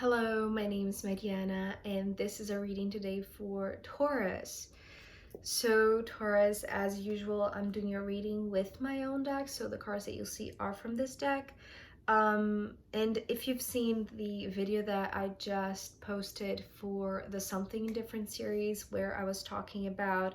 Hello, my name is Mariana, and this is a reading today for Taurus. So, Taurus, as usual, I'm doing a reading with my own deck, so the cards that you'll see are from this deck. And if you've seen the video that I just posted for the Something Different series, where I was talking about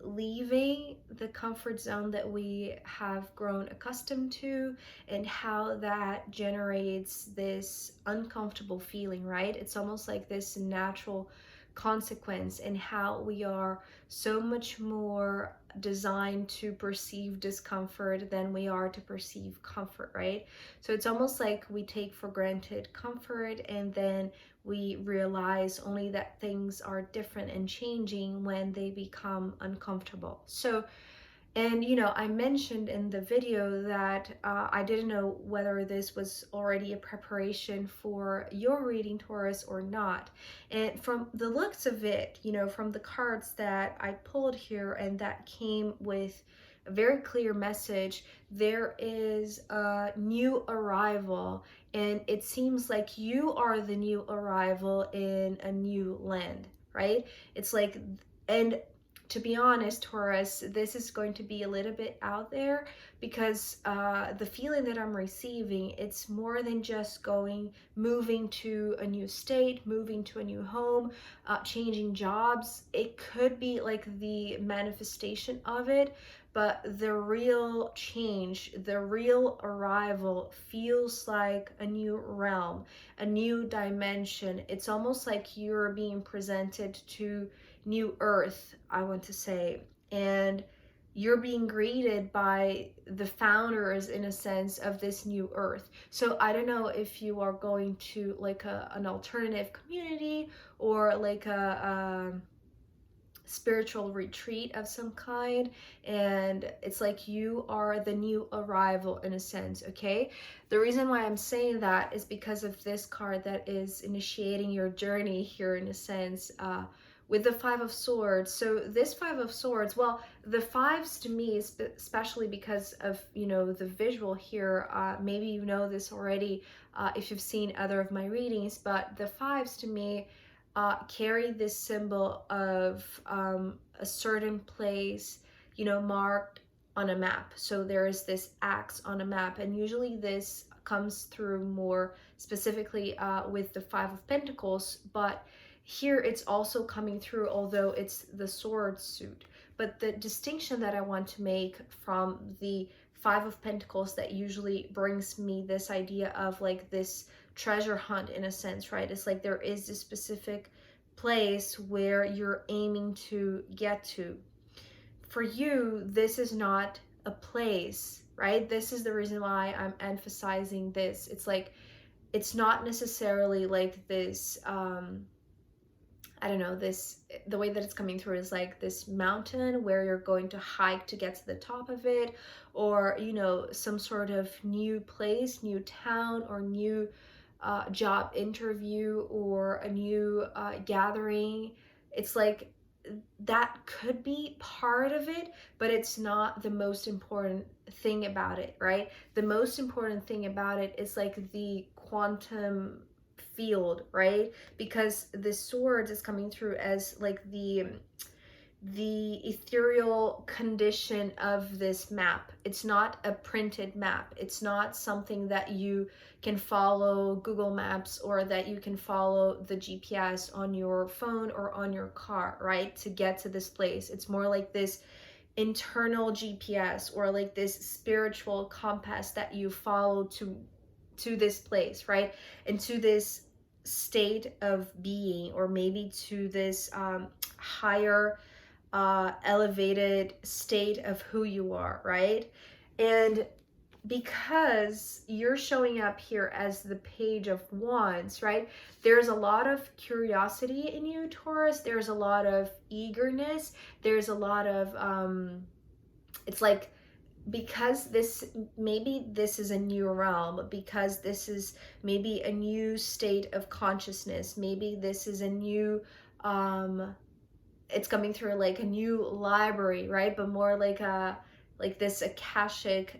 leaving the comfort zone that we have grown accustomed to and how that generates this uncomfortable feeling, right? It's almost like this natural consequence, and how we are so much more designed to perceive discomfort than we are to perceive comfort, right? So it's almost like we take for granted comfort, and then we realize only that things are different and changing when they become uncomfortable. So, and I mentioned in the video that I didn't know whether this was already a preparation for your reading, Taurus, or not. And from the looks of it, from the cards that I pulled here and that came with a very clear message, there is a new arrival, and it seems like you are the new arrival in a new land, right? It's like, and to be honest, Taurus, this is going to be a little bit out there because the feeling that I'm receiving, it's more than just moving to a new state, moving to a new home, changing jobs. It could be like the manifestation of it, but the real change, the real arrival feels like a new realm, a new dimension. It's almost like you're being presented to new earth, I want to say, and you're being greeted by the founders in a sense of this new earth. So I don't know if you are going to like an alternative community or like a spiritual retreat of some kind, and it's like you are the new arrival in a sense. Okay, the reason why I'm saying that is because of this card that is initiating your journey here in a sense, with the Five of Swords. So this Five of Swords, well, the fives to me, especially because of the visual here, maybe you know this already if you've seen other of my readings, but the fives to me carry this symbol of a certain place, marked on a map. So there is this axe on a map, and usually this comes through more specifically with the Five of Pentacles, but here it's also coming through, although it's the sword suit. But the distinction that I want to make from the Five of Pentacles that usually brings me this idea of like this treasure hunt in a sense, right? It's like there is this specific place where you're aiming to get to. For you, this is not a place, right? This is the reason why I'm emphasizing this. It's like, it's not necessarily like this, I don't know, the way that it's coming through is like this mountain where you're going to hike to get to the top of it, or, some sort of new place, new town, or new job interview, or a new gathering. It's like that could be part of it, but it's not the most important thing about it, right? The most important thing about it is like the quantum field, right? Because the swords is coming through as like the ethereal condition of this map. It's not a printed map. It's not something that you can follow Google Maps, or that you can follow the GPS on your phone or on your car, right, to get to this place. It's more like this internal GPS, or like this spiritual compass that you follow to this place, right, and to this state of being, or maybe to this higher elevated state of who you are, right? And because you're showing up here as the Page of Wands, right? There's a lot of curiosity in you, Taurus. There's a lot of eagerness. There's a lot of, it's like, because maybe this is a new realm, because this is maybe a new state of consciousness, maybe this is a new, it's coming through like a new library, right? But more like this Akashic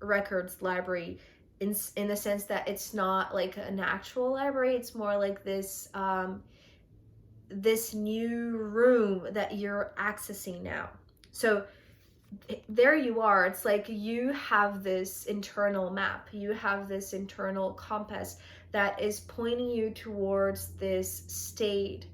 records library. in the sense that it's not like an actual library. It's more like this new room that you're accessing now. So there you are. It's like you have this internal map, you have this internal compass that is pointing you towards this state,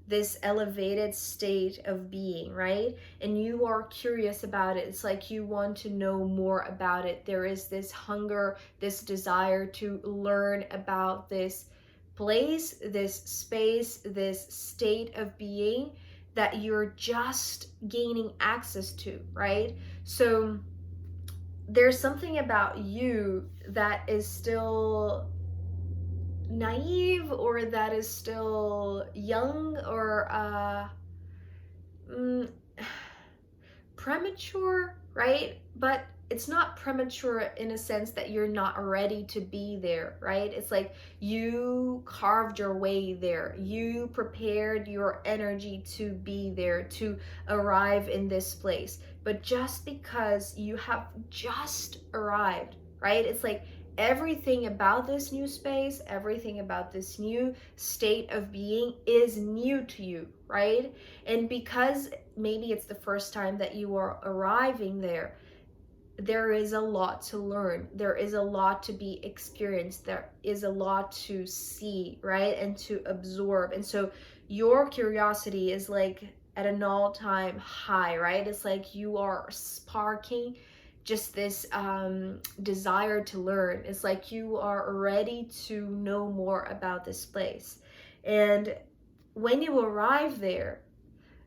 this elevated state of being, right? And you are curious about it. It's like you want to know more about it. There is this hunger, this desire to learn about this place, this space, this state of being that you're just gaining access to, right? So there's something about you that is still naive, or that is still young, or mm, premature, right? But it's not premature in a sense that you're not ready to be there, right? It's like you carved your way there. You prepared your energy to be there, to arrive in this place. But just because you have just arrived, right? It's like everything about this new space, everything about this new state of being is new to you, right? And because maybe it's the first time that you are arriving there, there is a lot to learn. There is a lot to be experienced. There is a lot to see, right? And to absorb. And so your curiosity is like at an all-time high, right? It's like you are sparking just this desire to learn. It's like you are ready to know more about this place. And when you arrive there,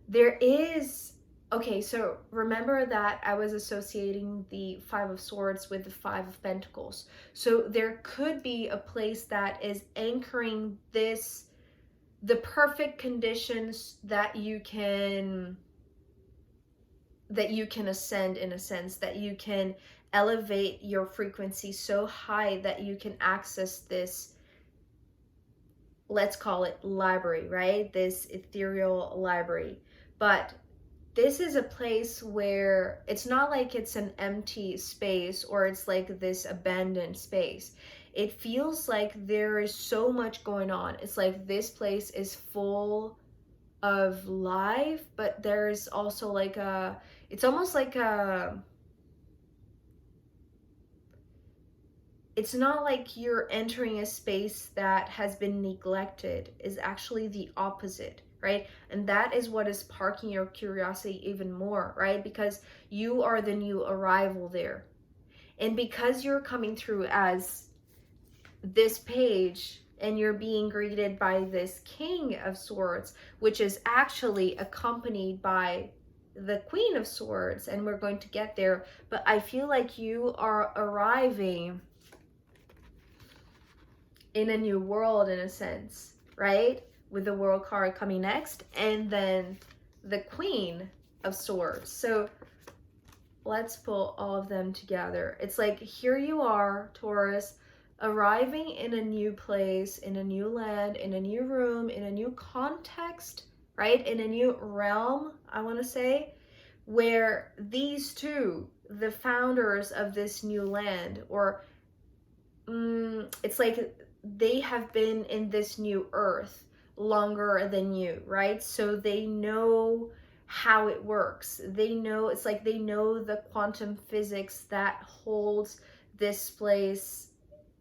there is, okay, so remember that I was associating the Five of Swords with the Five of Pentacles. So there could be a place that is anchoring this, the perfect conditions that you can ascend, in a sense, that you can elevate your frequency so high that you can access this, let's call it library, right? This ethereal library. But this is a place where it's not like it's an empty space or it's like this abandoned space. It feels like there is so much going on. It's like this place is full of life, but there's also like it's almost like it's not like you're entering a space that has been neglected. Is actually the opposite, right? And that is what is sparking your curiosity even more, right? Because you are the new arrival there. And because you're coming through as this page and you're being greeted by this King of Swords, which is actually accompanied by the Queen of Swords, and we're going to get there, but I feel like you are arriving in a new world, in a sense, right? With the World card coming next, and then the Queen of Swords. So let's pull all of them together. It's like, here you are, Taurus, arriving in a new place, in a new land, in a new room, in a new context, right? In a new realm, I want to say, where these two, the founders of this new land, or it's like they have been in this new earth longer than you, right? So they know how it works. They know, it's like they know the quantum physics that holds this place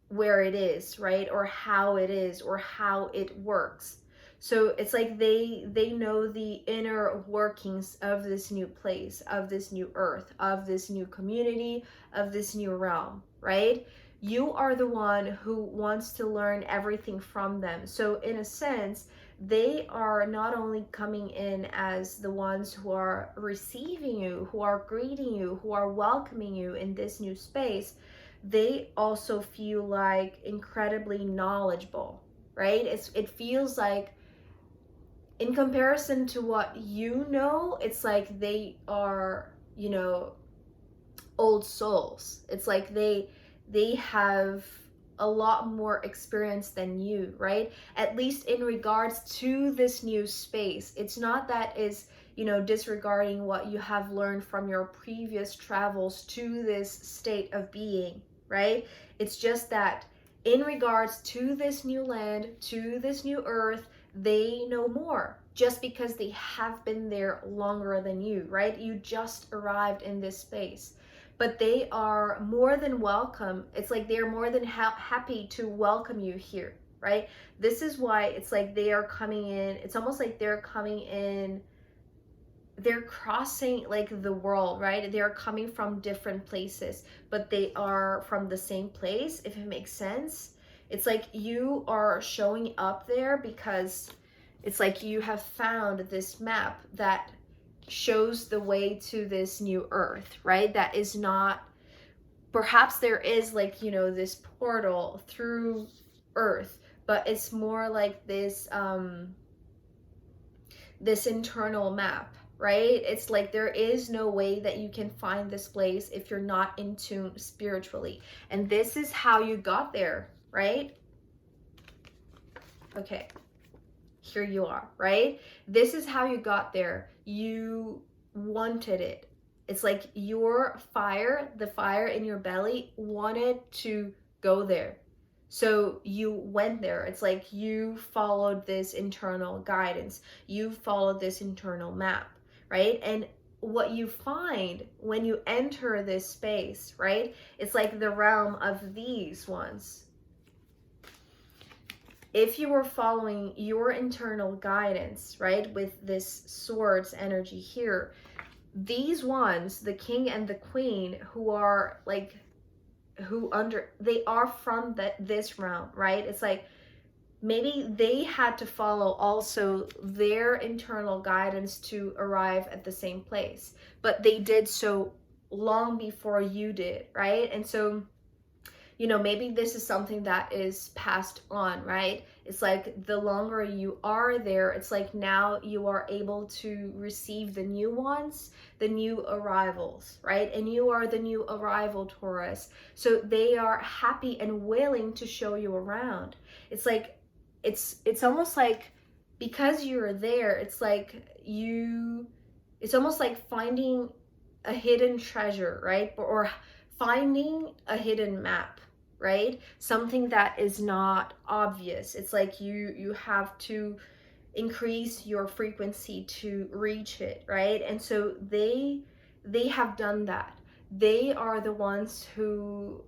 where it is, right? Or how it is, or how it works. So it's like they know the inner workings of this new place, of this new earth, of this new community, of this new realm, right? You are the one who wants to learn everything from them. So in a sense, they are not only coming in as the ones who are receiving you, who are greeting you, who are welcoming you in this new space, they also feel like incredibly knowledgeable, right? It feels like, in comparison to what you know, it's like they are, old souls. It's like they have a lot more experience than you, right? At least in regards to this new space. It's not that is, disregarding what you have learned from your previous travels to this state of being, right? It's just that in regards to this new land, to this new earth, they know more just because they have been there longer than you, right? You just arrived in this space. But they are more than welcome. It's like they're more than happy to welcome you here, right? This is why it's like they are coming in. It's almost like they're coming in, they're crossing like the world, right? They're coming from different places, but they are from the same place, if it makes sense. It's like you are showing up there because it's like you have found this map that shows the way to this new earth, right? That is not, perhaps there is like, you know, this portal through earth, but it's more like this internal map, right? It's like there is no way that you can find this place if you're not in tune spiritually. And this is how you got there, right? Okay, here you are, right? This is how you got there. You wanted it. It's like your fire, the fire in your belly, wanted to go there. So you went there. It's like you followed this internal guidance. You followed this internal map, right? And what you find when you enter this space, right? It's like the realm of these ones. If you were following your internal guidance, right, with this swords energy here, these ones, the king and the queen, who are like, they are from this realm, right? It's like maybe they had to follow also their internal guidance to arrive at the same place, but they did so long before you did, right? And so, you know, maybe this is something that is passed on, right? It's like the longer you are there, it's like now you are able to receive the new ones, the new arrivals, right? And you are the new arrival, Taurus. So they are happy and willing to show you around. It's like, it's almost like because you're there, it's like it's almost like finding a hidden treasure, right? Or finding a hidden map, right? Something that is not obvious. It's like you have to increase your frequency to reach it, right? And so they have done that. They are the ones who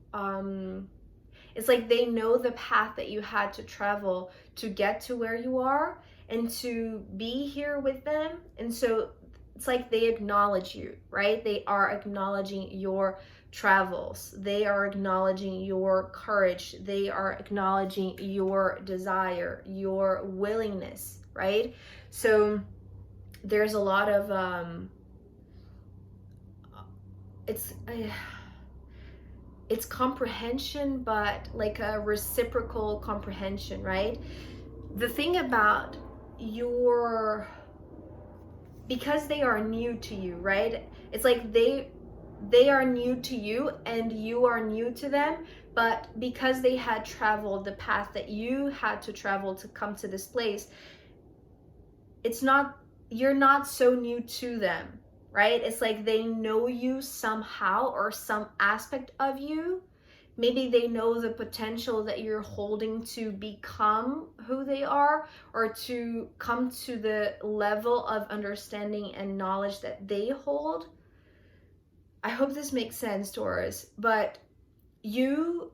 it's like they know the path that you had to travel to get to where you are and to be here with them. And so it's like they acknowledge you, right? They are acknowledging your travels. They are acknowledging your courage. They are acknowledging your desire, your willingness, right? So there's a lot of it's comprehension, but like a reciprocal comprehension, right? The thing about because they are new to you, right? It's like they are new to you and you are new to them, but because they had traveled the path that you had to travel to come to this place, you're not so new to them, right? It's like they know you somehow or some aspect of you. Maybe they know the potential that you're holding to become who they are, or to come to the level of understanding and knowledge that they hold. I hope this makes sense, Taurus, but you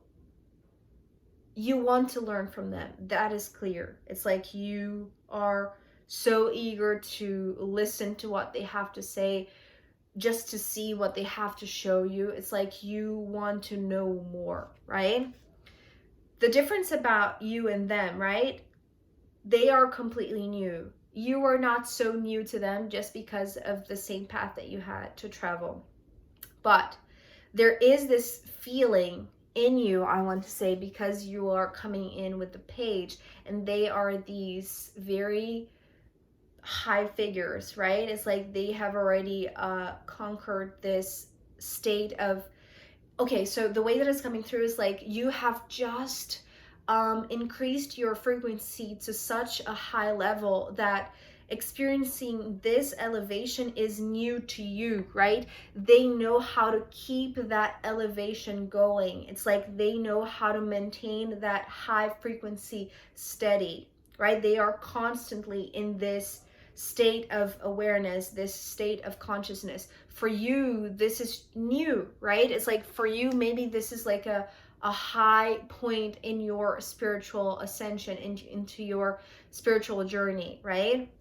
want to learn from them. That is clear. It's like you are so eager to listen to what they have to say, just to see what they have to show you. It's like you want to know more, right? The difference about you and them, right? They are completely new. You are not so new to them just because of the same path that you had to travel. But there is this feeling in you, I want to say, because you are coming in with the page and they are these very high figures, right? It's like they have already conquered this state of, okay, so the way that it's coming through is like you have just increased your frequency to such a high level that experiencing this elevation is new to you, right? They know how to keep that elevation going. It's like they know how to maintain that high frequency steady, right? They are constantly in this state of awareness, this state of consciousness. For you, this is new, right? It's like for you, maybe this is like a high point in your spiritual ascension, into your spiritual journey, right?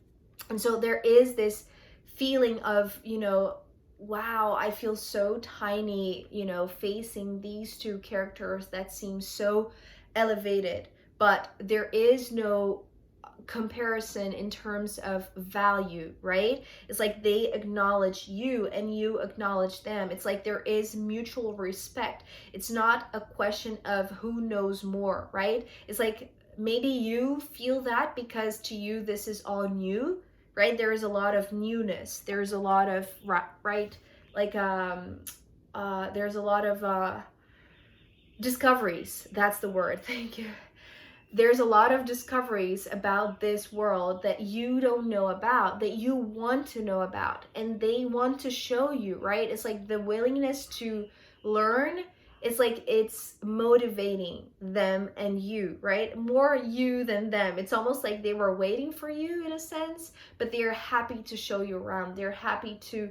And so there is this feeling of, wow, I feel so tiny, facing these two characters that seem so elevated. But there is no comparison in terms of value, right? It's like they acknowledge you and you acknowledge them. It's like there is mutual respect. It's not a question of who knows more, right? It's like maybe you feel that because to you this is all new, right? There is a lot of newness. There's a lot of, right? Like there's a lot of discoveries. That's the word. Thank you. There's a lot of discoveries about this world that you don't know about, that you want to know about, and they want to show you, right? It's like the willingness to learn. It's like it's motivating them and you, right? More you than them. It's almost like they were waiting for you in a sense, but they're happy to show you around. They're happy to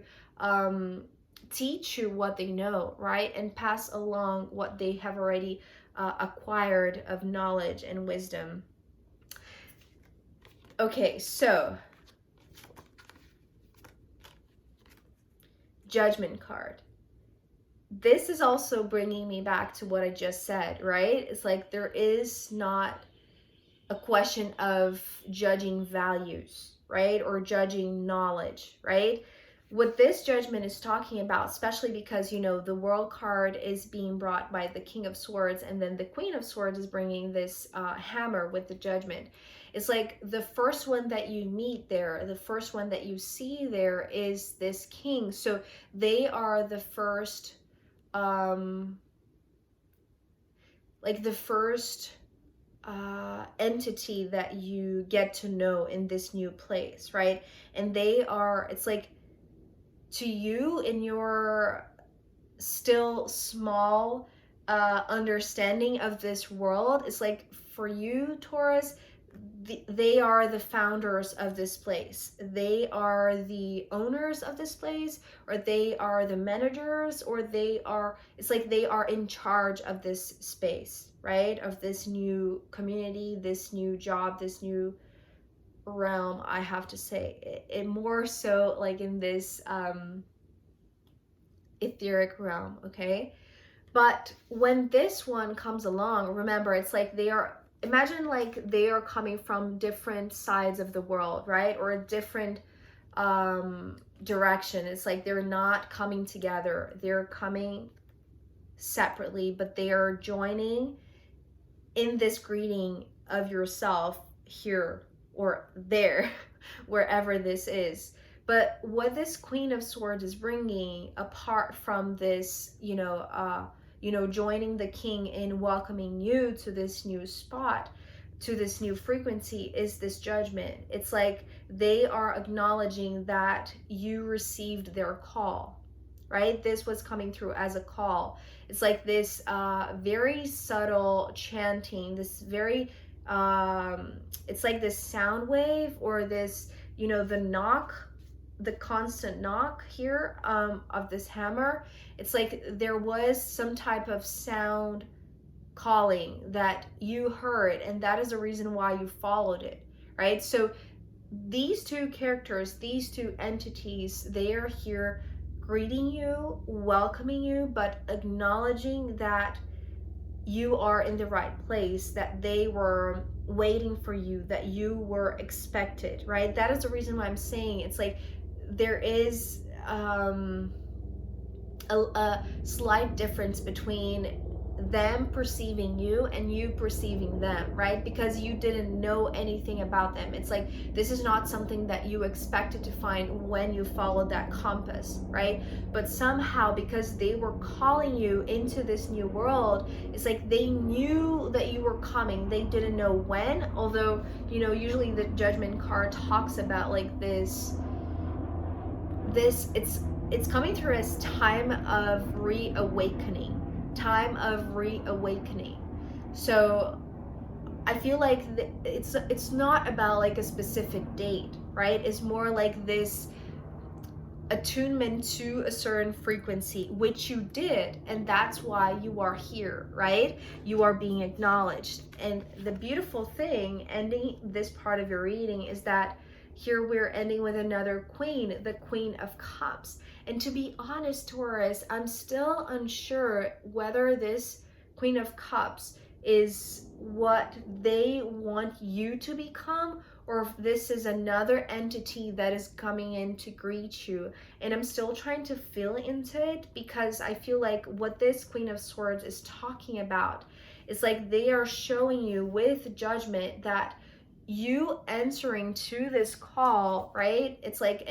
teach you what they know, right? And pass along what they have already acquired of knowledge and wisdom. Okay, so Judgment card. This is also bringing me back to what I just said, right? It's like there is not a question of judging values, right? Or judging knowledge, right? What this Judgment is talking about, especially because, the World card is being brought by the King of Swords, and then the Queen of Swords is bringing this hammer with the Judgment. It's like the first one that you meet there, the first one that you see there is this king. So they are the first, like the first entity that you get to know in this new place, right? And they are, it's like, to you in your still small understanding of this world, it's like for you, Taurus, they are the founders of this place. They are the owners of this place, or they are the managers, or it's like they are in charge of this space, right? Of this new community, this new job, this new realm. I have to say it more so like in this etheric realm, okay? But when this one comes along, remember, it's like imagine like they are coming from different sides of the world, right? Or a different direction. It's like they're not coming together, they're coming separately, but they are joining in this greeting of yourself here or there, wherever this is. But what this Queen of Swords is bringing, apart from this, joining the king in welcoming you to this new spot, to this new frequency, is this Judgment. It's like they are acknowledging that you received their call, right? This was coming through as a call. It's like this very subtle chanting, this very it's like this sound wave, or this, the knock, the constant knock here of this hammer. It's like there was some type of sound calling that you heard, and that is the reason why you followed it, right? So these two characters, these two entities, they are here greeting you, welcoming you, but acknowledging that you are in the right place, that they were waiting for you, that you were expected, right? That is the reason why I'm saying it's like there is a slight difference between them perceiving you and you perceiving them, right? Because you didn't know anything about them. It's like this is not something that you expected to find when you followed that compass, right? But somehow, because they were calling you into this new world, it's like they knew that you were coming. They didn't know when, although, you know, usually the Judgment card talks about like this it's coming through as time of reawakening, so I feel like it's not about like a specific date, right? It's more like this attunement to a certain frequency, which you did, and that's why you are here, right? You are being acknowledged. And the beautiful thing ending this part of your reading is that here we're ending with another queen, the Queen of Cups. And to be honest, Taurus, I'm still unsure whether this Queen of Cups is what they want you to become, or if this is another entity that is coming in to greet you. And I'm still trying to feel into it, because I feel like what this Queen of Swords is talking about is like they are showing you with Judgment that you entering to this call, right? It's like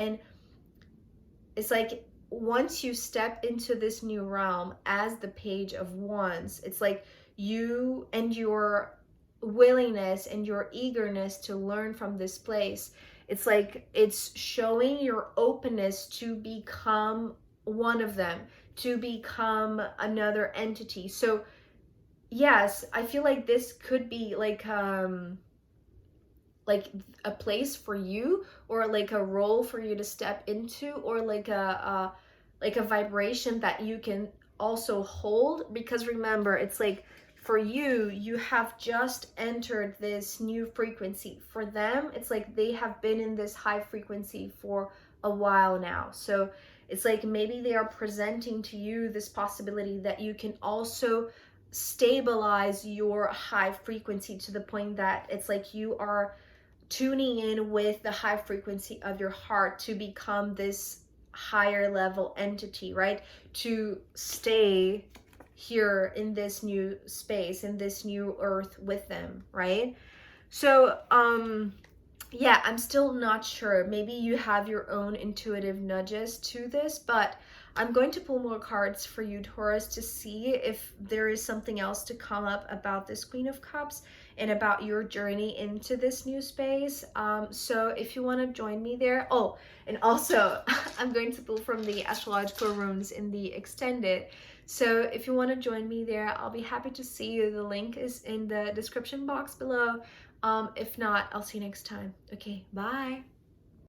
once you step into this new realm as the Page of Wands, it's like you and your willingness and your eagerness to learn from this place, it's like it's showing your openness to become one of them, to become another entity. So yes, I feel like this could be like a place for you, or like a role for you to step into, or like a vibration that you can also hold. Because remember, it's like for you, you have just entered this new frequency. For them, it's like they have been in this high frequency for a while now. So it's like maybe they are presenting to you this possibility that you can also stabilize your high frequency to the point that it's like you are tuning in with the high frequency of your heart to become this higher level entity, right? To stay here in this new space, in this new earth with them, right? So, yeah, I'm still not sure. Maybe you have your own intuitive nudges to this, but I'm going to pull more cards for you, Taurus, to see if there is something else to come up about this Queen of Cups and about your journey into this new space. So if you want to join me there. Oh, and also I'm going to pull from the astrological runes in the extended. So if you want to join me there, I'll be happy to see you. The link is in the description box below. If not, I'll see you next time. Okay, bye.